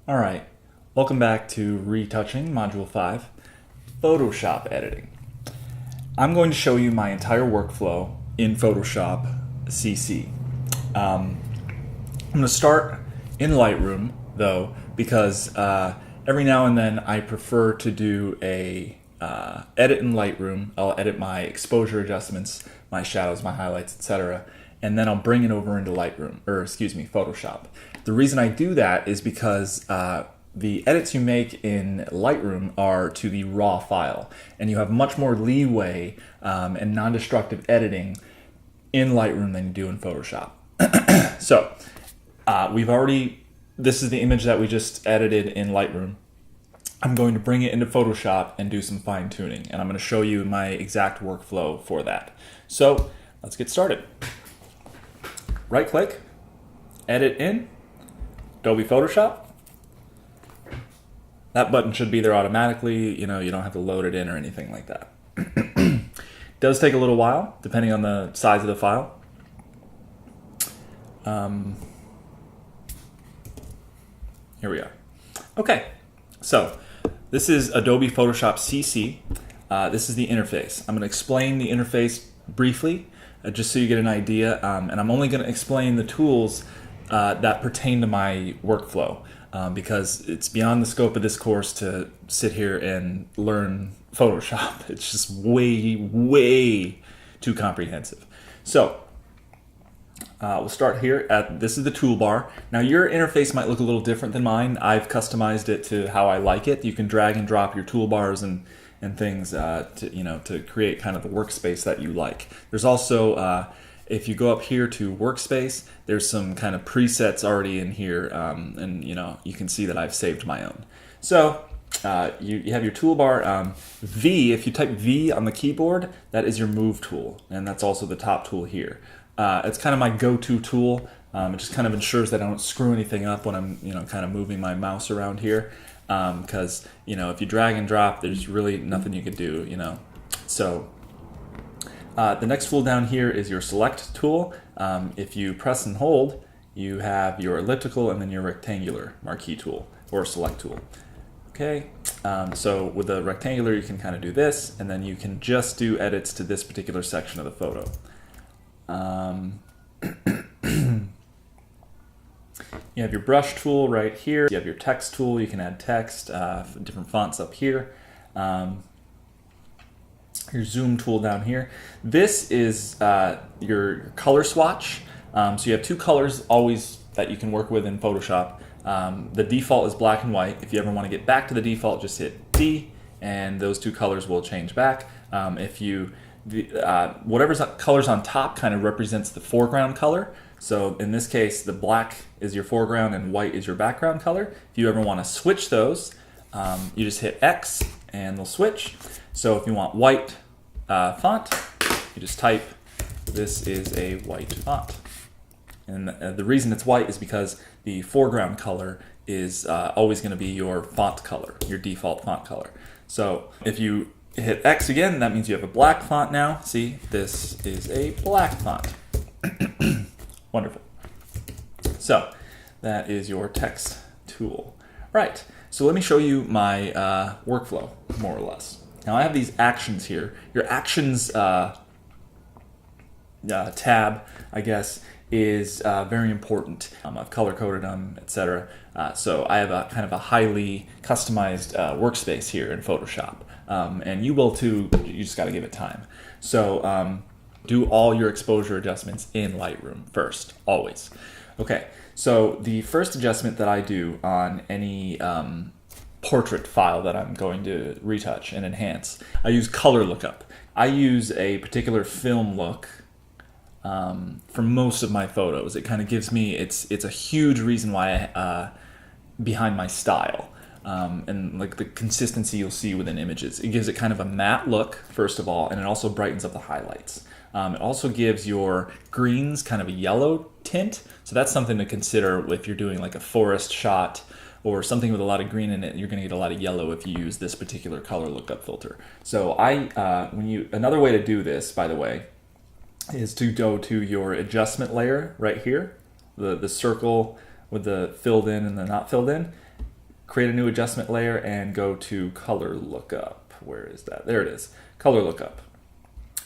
All right, welcome back to Retouching Module 5, Photoshop editing. I'm going to show you my entire workflow in Photoshop CC. I'm going to start in Lightroom, though, because every now and then I prefer to do a edit in Lightroom. I'll edit my exposure adjustments, my shadows, my highlights, etc., and then I'll bring it over into Photoshop. The reason I do that is because the edits you make in Lightroom are to the raw file, and you have much more leeway and non-destructive editing in Lightroom than you do in Photoshop. So this is the image that we just edited in Lightroom. I'm going to bring it into Photoshop and do some fine tuning, and I'm going to show you my exact workflow for that. So let's get started. Right click, edit in, Adobe Photoshop. That button should be there automatically. You don't have to load it in or anything like that. It does take a little while, depending on the size of the file. Here we are. Okay, so this is Adobe Photoshop CC. This is the interface. I'm going to explain the interface briefly, just so you get an idea, and I'm only going to explain the tools that pertain to my workflow, because it's beyond the scope of this course to sit here and learn Photoshop. It's just way too comprehensive. So we'll start here this is the toolbar. Now your interface might look a little different than mine. I've customized it to how I like it. You can drag and drop your toolbars and things to create kind of the workspace that you like. There's also if you go up here to workspace, there's some kind of presets already in here, and you can see that I've saved my own. So you have your toolbar. V, if you type V on the keyboard, that is your move tool, and that's also the top tool here. It's kind of my go-to tool. It just kind of ensures that I don't screw anything up when I'm kind of moving my mouse around here, because if you drag and drop, there's really nothing you could do. So the next tool down here is your select tool. If you press and hold, you have your elliptical and then your rectangular marquee tool or select tool. Okay, so with the rectangular you can kind of do this, and then you can just do edits to this particular section of the photo. You have your brush tool right here. You have your text tool. You can add text, different fonts up here. Your zoom tool down here. This is your color swatch. So you have two colors always that you can work with in Photoshop. The default is black and white. If you ever want to get back to the default, just hit D, and those two colors will change back. Whatever's colors on top kind of represents the foreground color. So in this case, the black is your foreground and white is your background color. If you ever want to switch those, you just hit X and they'll switch. So if you want white font, you just type, this is a white font. And the reason it's white is because the foreground color is always going to be your font color, your default font color. So if you hit X again, that means you have a black font now. See, this is a black font. Wonderful. So that is your text tool. Right, so let me show you my workflow, more or less. Now I have these actions here. Your actions tab, I guess, is very important. I've color-coded them, etc. So I have a kind of a highly customized workspace here in Photoshop. And you will too, you just got to give it time. So do all your exposure adjustments in Lightroom first, always. Okay, so the first adjustment that I do on any portrait file that I'm going to retouch and enhance, I use color lookup. I use a particular film look for most of my photos. It kind of gives me, it's a huge reason why behind my style. And like the consistency you'll see within images. It gives it kind of a matte look, first of all, and it also brightens up the highlights. It also gives your greens kind of a yellow tint, so that's something to consider if you're doing like a forest shot or something with a lot of green in it. You're going to get a lot of yellow if you use this particular color lookup filter. So another way to do this, by the way, is to go to your adjustment layer right here, the circle with the filled in and the not filled in. create a new adjustment layer and go to color lookup. Where is that? There it is, color lookup.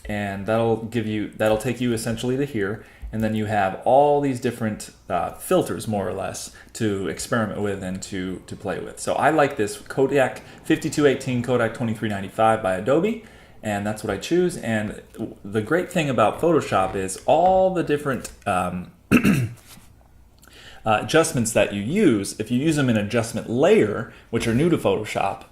And that'll take you essentially to here, and then you have all these different filters, more or less, to experiment with and to play with. So I like this Kodak 5218 Kodak 2395 by Adobe, and that's what I choose. And the great thing about Photoshop is all the different adjustments that you use. If you use them in adjustment layer, which are new to Photoshop,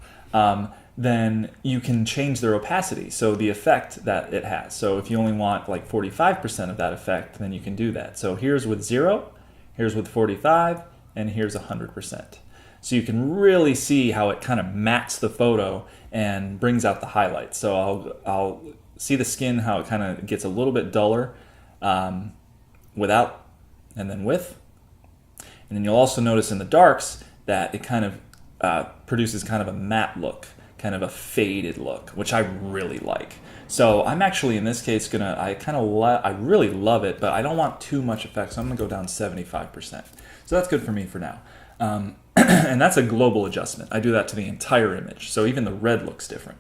then you can change their opacity, so the effect that it has. So if you only want like 45% of that effect, then you can do that. So here's with 0, here's with 45, and here's 100%. So you can really see how it kind of mats the photo and brings out the highlights. So I'll see the skin, how it kind of gets a little bit duller without, and then with. And then you'll also notice in the darks that it kind of produces kind of a matte look, kind of a faded look, which I really like. So I'm actually in this case I really love it, but I don't want too much effect, so I'm gonna go down 75%. So that's good for me for now. And that's a global adjustment. I do that to the entire image, so even the red looks different.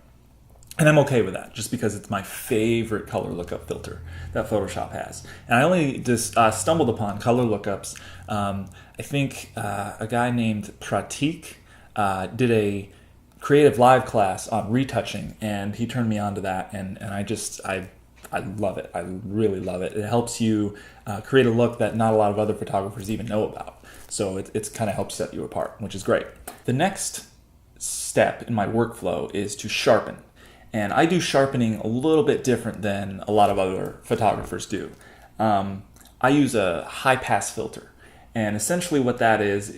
And I'm okay with that, just because it's my favorite color lookup filter that Photoshop has. And I only just stumbled upon color lookups. I think a guy named Pratik did a creative live class on retouching, and he turned me on to that, and I love it. I really love it. It helps you create a look that not a lot of other photographers even know about. So it's kind of helps set you apart, which is great. The next step in my workflow is to sharpen. And I do sharpening a little bit different than a lot of other photographers do. I use a high pass filter. And essentially what that is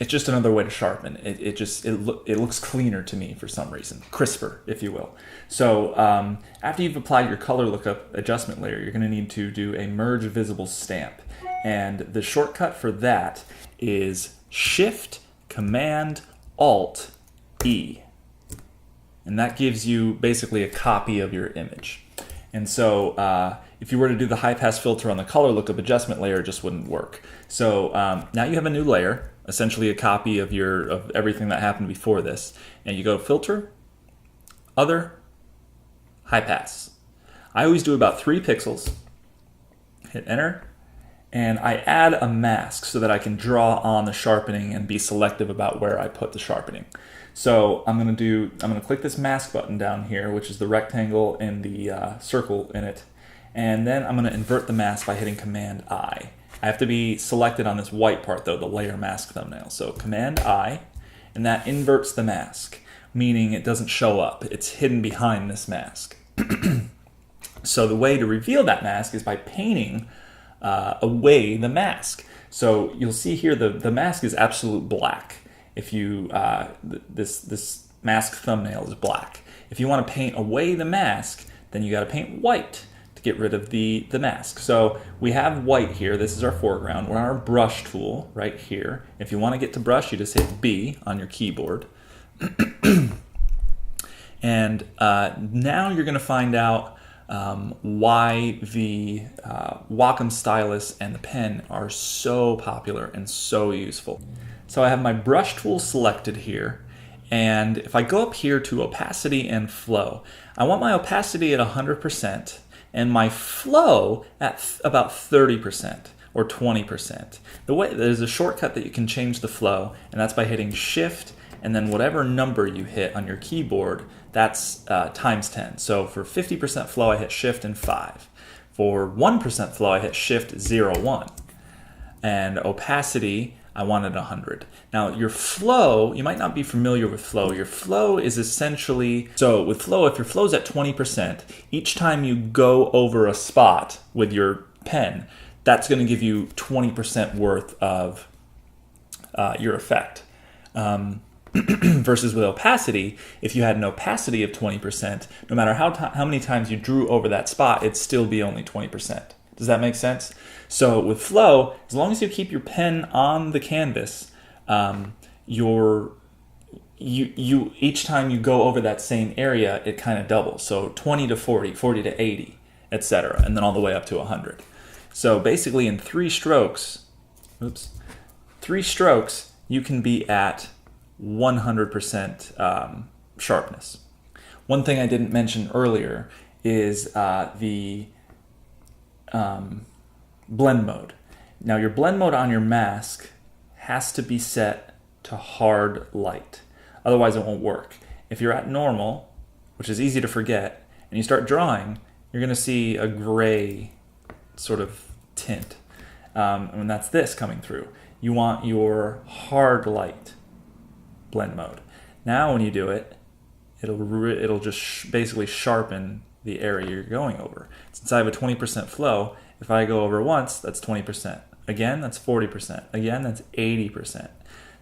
it's just another way to sharpen. It looks cleaner to me for some reason, crisper, if you will. So after you've applied your color lookup adjustment layer, you're going to need to do a merge visible stamp, and the shortcut for that is Shift Command Alt E, and that gives you basically a copy of your image. And so if you were to do the high pass filter on the color lookup adjustment layer, it just wouldn't work. So now you have a new layer, essentially a copy of everything that happened before this, and you go filter, other, high pass. I always do about 3 pixels, hit enter, and I add a mask so that I can draw on the sharpening and be selective about where I put the sharpening. So I'm gonna click this mask button down here, which is the rectangle and the circle in it, and then I'm gonna invert the mask by hitting Command I. I have to be selected on this white part though, the layer mask thumbnail. So Command I, and that inverts the mask, meaning it doesn't show up. It's hidden behind this mask. So the way to reveal that mask is by painting away the mask. So you'll see here the mask is absolute black. If you this mask thumbnail is black. If you want to paint away the mask, then you got to paint white to get rid of the mask. So we have white here. This is our foreground. We're on our brush tool right here. If you want to get to brush, you just hit B on your keyboard. And now you're going to find out why the Wacom stylus and the pen are so popular and so useful. So I have my brush tool selected here, and if I go up here to opacity and flow, I want my opacity at 100% and my flow at about 30% or 20%. There's a shortcut that you can change the flow, and that's by hitting Shift and then whatever number you hit on your keyboard, that's times 10. So for 50% flow, I hit Shift and 5. For 1% flow, I hit Shift 0, 1. And opacity, I wanted 100. Now your flow, you might not be familiar with flow. Your flow is essentially, so with flow, if your flow's at 20%, each time you go over a spot with your pen, that's going to give you 20% worth of your effect. Versus with opacity, if you had an opacity of 20%, no matter how many times you drew over that spot, it'd still be only 20%. Does that make sense? So with flow, as long as you keep your pen on the canvas, each time you go over that same area, it kind of doubles. So 20 to 40, 40 to 80, etc., and then all the way up to 100. So basically in 3 strokes, 3 strokes, you can be at 100% sharpness. One thing I didn't mention earlier is the blend mode. Now your blend mode on your mask has to be set to hard light. Otherwise it won't work. If you're at normal, which is easy to forget, and you start drawing, you're going to see a gray sort of tint. And that's this coming through. You want your hard light blend mode. Now when you do it, it'll just basically sharpen the area you're going over. Since I have a 20% flow, if I go over once, that's 20%. Again, that's 40%. Again, that's 80%.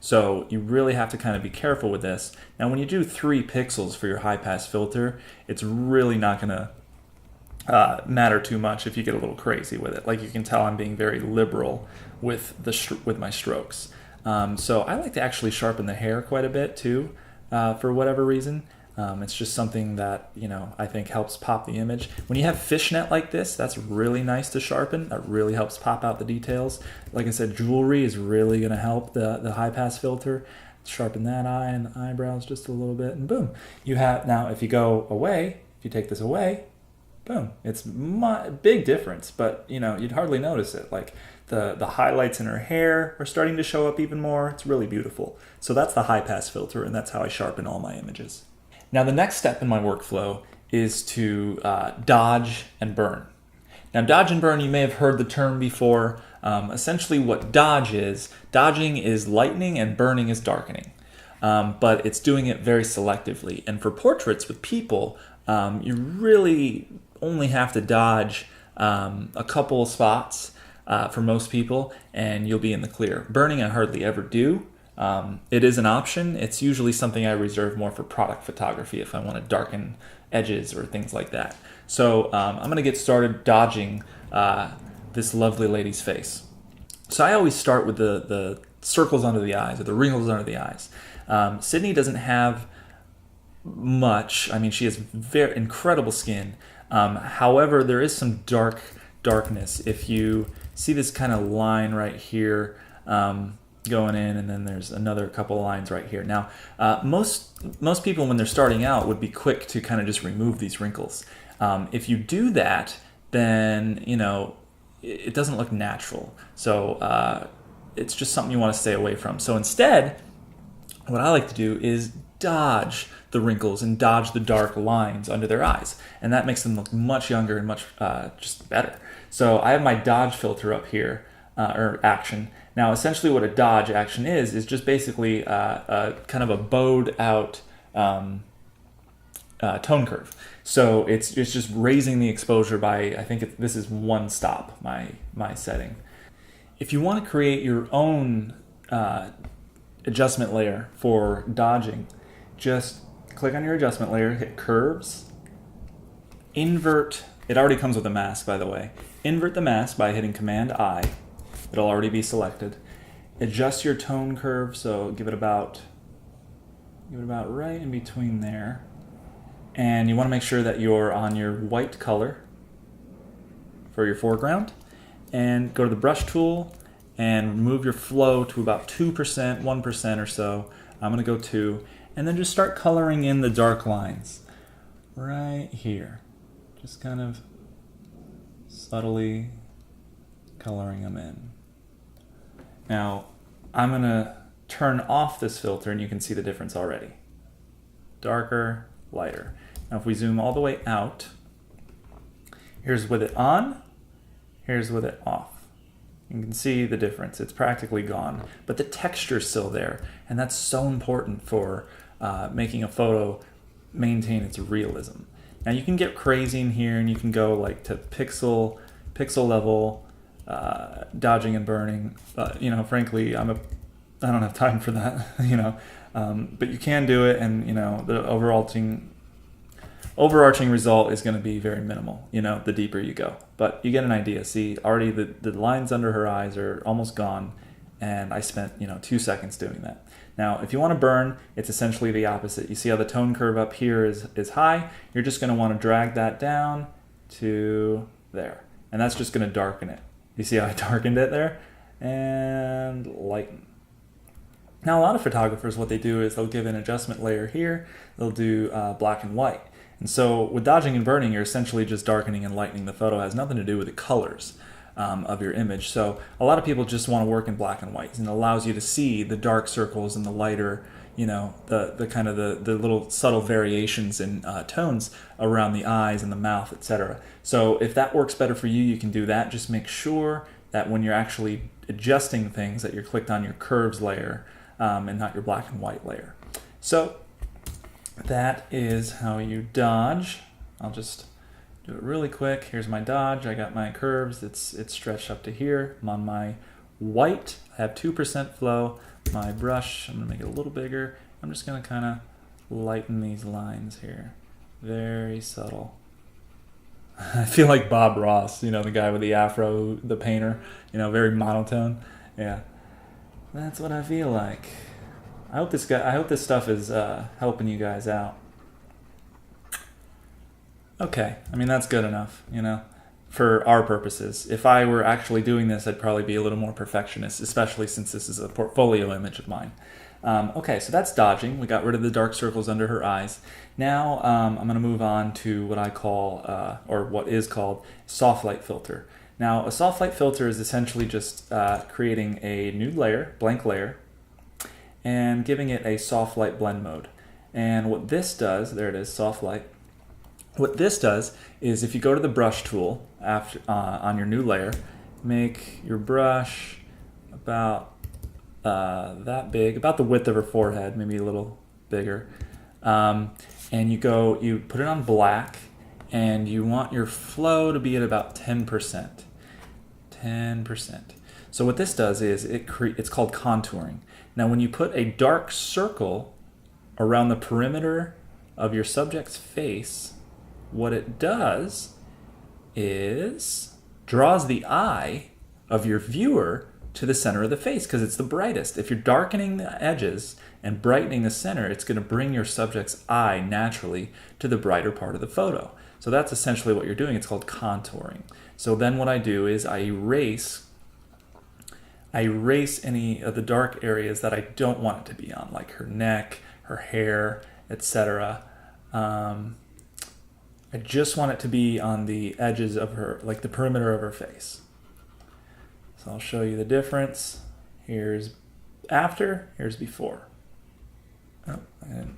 So you really have to kind of be careful with this. Now when you do 3 pixels for your high pass filter, it's really not going to matter too much if you get a little crazy with it. Like you can tell I'm being very liberal with my strokes. So I like to actually sharpen the hair quite a bit too, for whatever reason. It's just something that, I think helps pop the image. When you have fishnet like this, that's really nice to sharpen. That really helps pop out the details. Like I said, jewelry is really going to help the high pass filter. Sharpen that eye and the eyebrows just a little bit, and boom. You have, now if you go away, if you take this away, boom. It's big difference, but you'd hardly notice it. Like the highlights in her hair are starting to show up even more. It's really beautiful. So that's the high pass filter, and that's how I sharpen all my images. Now the next step in my workflow is to dodge and burn. Now dodge and burn, you may have heard the term before. Essentially what dodging is lightening and burning is darkening. But it's doing it very selectively. And for portraits with people, you really only have to dodge a couple of spots for most people, and you'll be in the clear. Burning I hardly ever do. It is an option. It's usually something I reserve more for product photography if I want to darken edges or things like that. So I'm going to get started dodging this lovely lady's face. So I always start with the circles under the eyes, or the wrinkles under the eyes. Sydney doesn't have much. I mean, she has very incredible skin. However, there is some darkness. If you see this kind of line right here, going in, and then there's another couple lines right here. Now, most people when they're starting out would be quick to kind of just remove these wrinkles. If you do that, then it doesn't look natural. So it's just something you want to stay away from. So instead, what I like to do is dodge the wrinkles and dodge the dark lines under their eyes, and that makes them look much younger and much just better. So I have my dodge filter up here, or action. Now, essentially what a dodge action is just basically a kind of a bowed out tone curve. So it's just raising the exposure by, I think this is 1 stop, my setting. If you want to create your own adjustment layer for dodging, just click on your adjustment layer, hit curves, invert. It already comes with a mask, by the way. Invert the mask by hitting Command I. It'll already be selected. Adjust your tone curve, so give it about right in between there. And you want to make sure that you're on your white color for your foreground. And go to the brush tool and move your flow to about 2%, 1% or so. I'm going to go 2. And then just start coloring in the dark lines right here. Just kind of subtly coloring them in. Now, I'm going to turn off this filter, and you can see the difference already. Darker, lighter. Now, if we zoom all the way out, here's with it on, here's with it off. You can see the difference. It's practically gone, but the texture's still there, and that's so important for making a photo maintain its realism. Now, you can get crazy in here, and you can go like to pixel level, dodging and burning, but frankly, I don't have time for that, but you can do it, and the overarching result is going to be very minimal, the deeper you go, but you get an idea. See, already the lines under her eyes are almost gone, and I spent 2 seconds doing that. Now, if you want to burn, it's essentially the opposite. You see how the tone curve up here is high? You're just going to want to drag that down to there, and that's just going to darken it. You see how I darkened it there? And lighten. Now, a lot of photographers, what they do is they'll give an adjustment layer here, they'll do black and white. And so with dodging and burning, you're essentially just darkening and lightening the photo. It has nothing to do with the colors of your image. So a lot of people just want to work in black and white, and it allows you to see the dark circles and the lighter, you know, the kind of the little subtle variations in tones around the eyes and the mouth, etc. So if that works better for you, you can do that. Just make sure that when you're actually adjusting things that you're clicked on your curves layer and not your black and white layer. So that is how you dodge. I'll just do it really quick. Here's my dodge. I got my curves. It's stretched up to here. I'm on my white. I have 2% flow. My brush, I'm going to make it a little bigger. I'm just going to kind of lighten these lines here. Very subtle. I feel like Bob Ross, you know, the guy with the afro, the painter, you know, very monotone. Yeah, that's what I feel like. I hope this stuff is helping you guys out. Okay, I mean, that's good enough, you know, for our purposes. If I were actually doing this, I'd probably be a little more perfectionist, especially since this is a portfolio image of mine. Okay, so that's dodging. We got rid of the dark circles under her eyes. Now I'm going to move on to what I call, or what is called, soft light filter. Now, a soft light filter is essentially just creating a new layer, blank layer, and giving it a soft light blend mode. And what this does, there it is, soft light. What this does is if you go to the brush tool after on your new layer, make your brush about that big, about the width of her forehead, maybe a little bigger. And you put it on black, and you want your flow to be at about 10%. 10%. So what this does is it's called contouring. Now, when you put a dark circle around the perimeter of your subject's face, what it does is draws the eye of your viewer to the center of the face because it's the brightest. If you're darkening the edges and brightening the center, it's going to bring your subject's eye naturally to the brighter part of the photo. So that's essentially what you're doing. It's called contouring. So then what I do is I erase any of the dark areas that I don't want it to be on, like her neck, her hair, etc. I just want it to be on the edges of her, like the perimeter of her face. So I'll show you the difference. Here's after, here's before. Oh, I didn't.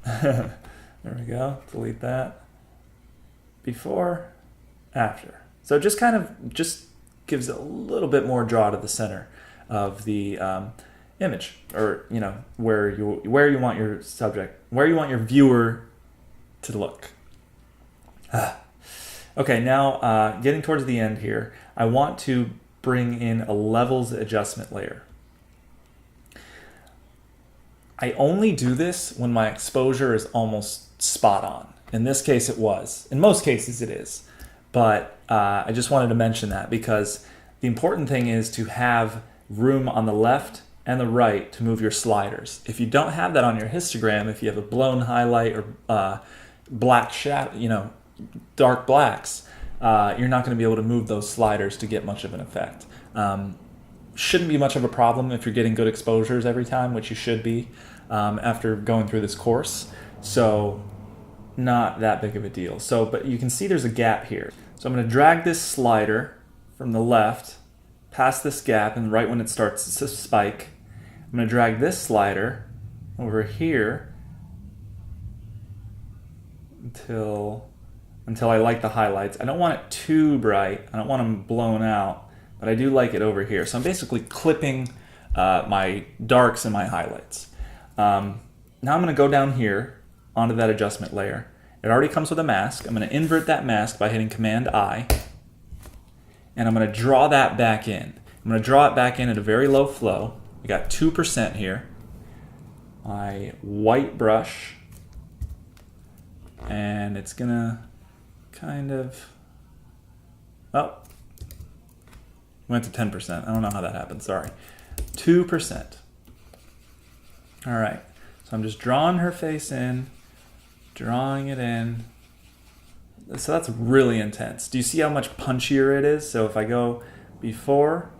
There we go, delete that. Before, after. So it just kind of just gives a little bit more draw to the center of the image, or you know, where you want your subject, where you want your viewer to look. Okay, now getting towards the end here, I want to bring in a levels adjustment layer. I only do this when my exposure is almost spot on. In this case it was. In most cases it is. But I just wanted to mention that because the important thing is to have room on the left and the right to move your sliders. If you don't have that on your histogram, if you have a blown highlight or black shadow, you know, dark blacks, you're not going to be able to move those sliders to get much of an effect. Shouldn't be much of a problem if you're getting good exposures every time, which you should be after going through this course. So not that big of a deal. So, but you can see there's a gap here. So I'm going to drag this slider from the left past this gap, and right when it starts to spike, I'm going to drag this slider over here until I like the highlights. I don't want it too bright. I don't want them blown out, but I do like it over here. So I'm basically clipping my darks and my highlights. Now I'm going to go down here onto that adjustment layer. It already comes with a mask. I'm going to invert that mask by hitting Command I, and I'm going to draw that back in. I'm going to draw it back in at a very low flow. We got 2% here. My white brush, and it's going to kind of, oh, went to 10%. I don't know how that happened, sorry. 2%. All right, so I'm just drawing her face in, drawing it in. So that's really intense. Do you see how much punchier it is? So if I go before,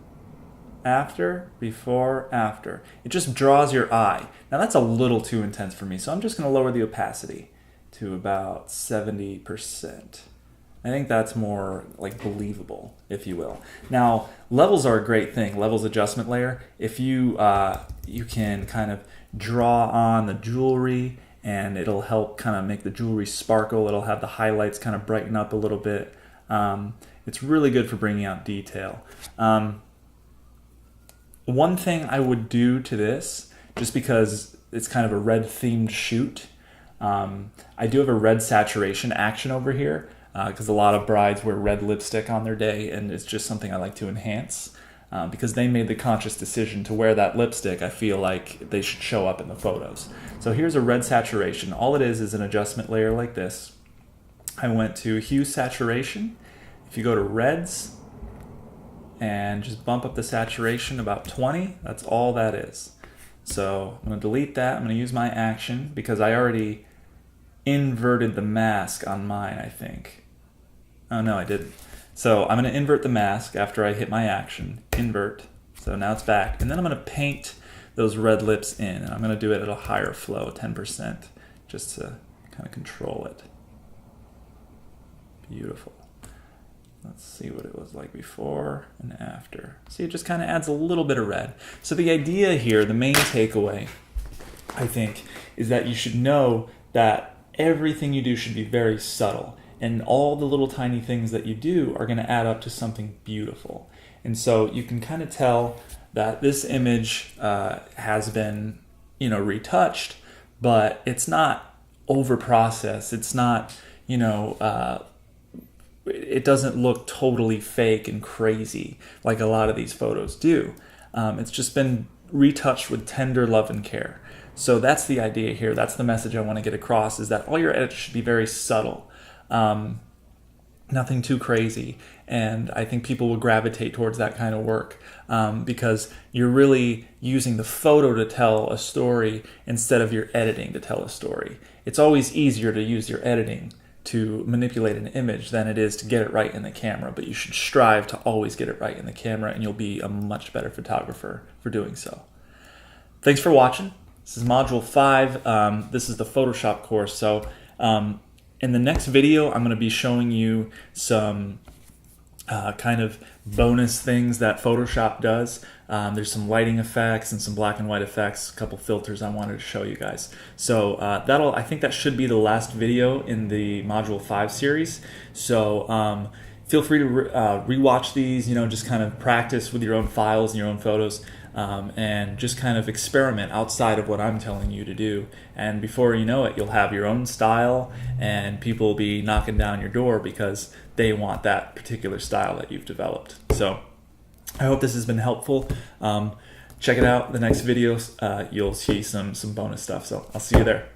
after, before, after. It just draws your eye. Now that's a little too intense for me, so I'm just going to lower the opacity to about 70%. I think that's more like believable, if you will. Now, levels are a great thing. Levels adjustment layer. If you you can kind of draw on the jewelry, and it'll help kind of make the jewelry sparkle. It'll have the highlights kind of brighten up a little bit. It's really good for bringing out detail. One thing I would do to this, just because it's kind of a red themed shoot, I do have a red saturation action over here, because a lot of brides wear red lipstick on their day, and it's just something I like to enhance. Because they made the conscious decision to wear that lipstick, I feel like they should show up in the photos. So here's a red saturation. All it is an adjustment layer like this. I went to hue saturation. If you go to reds and just bump up the saturation about 20, that's all that is. So I'm going to delete that. I'm going to use my action because I already inverted the mask on mine, I think. Oh no, I didn't. So I'm going to invert the mask after I hit my action. Invert. So now it's back. And then I'm going to paint those red lips in. And I'm going to do it at a higher flow, 10%, just to kind of control it. Beautiful. Let's see what it was like before and after. See, it just kind of adds a little bit of red. So the idea here, the main takeaway, I think, is that you should know that everything you do should be very subtle. And all the little tiny things that you do are going to add up to something beautiful. And so you can kind of tell that this image has been, retouched, but it's not over-processed. It's not, it doesn't look totally fake and crazy like a lot of these photos do. It's just been retouched with tender love and care. So that's the idea here. That's the message I want to get across, is that all your edits should be very subtle. Nothing too crazy, and I think people will gravitate towards that kind of work because you're really using the photo to tell a story instead of your editing to tell a story. It's always easier to use your editing to manipulate an image than it is to get it right in the camera, but you should strive to always get it right in the camera, and you'll be a much better photographer for doing so. Thanks for watching. This is Module 5. This is the Photoshop course, so in the next video, I'm going to be showing you some kind of bonus things that Photoshop does. There's some lighting effects and some black and white effects, a couple filters I wanted to show you guys. So I think that should be the last video in the Module 5 series. So feel free to rewatch these, just kind of practice with your own files and your own photos. And just kind of experiment outside of what I'm telling you to do. And before you know it, you'll have your own style, and people will be knocking down your door because they want that particular style that you've developed. So I hope this has been helpful. Check it out. The next videos, you'll see some bonus stuff. So I'll see you there.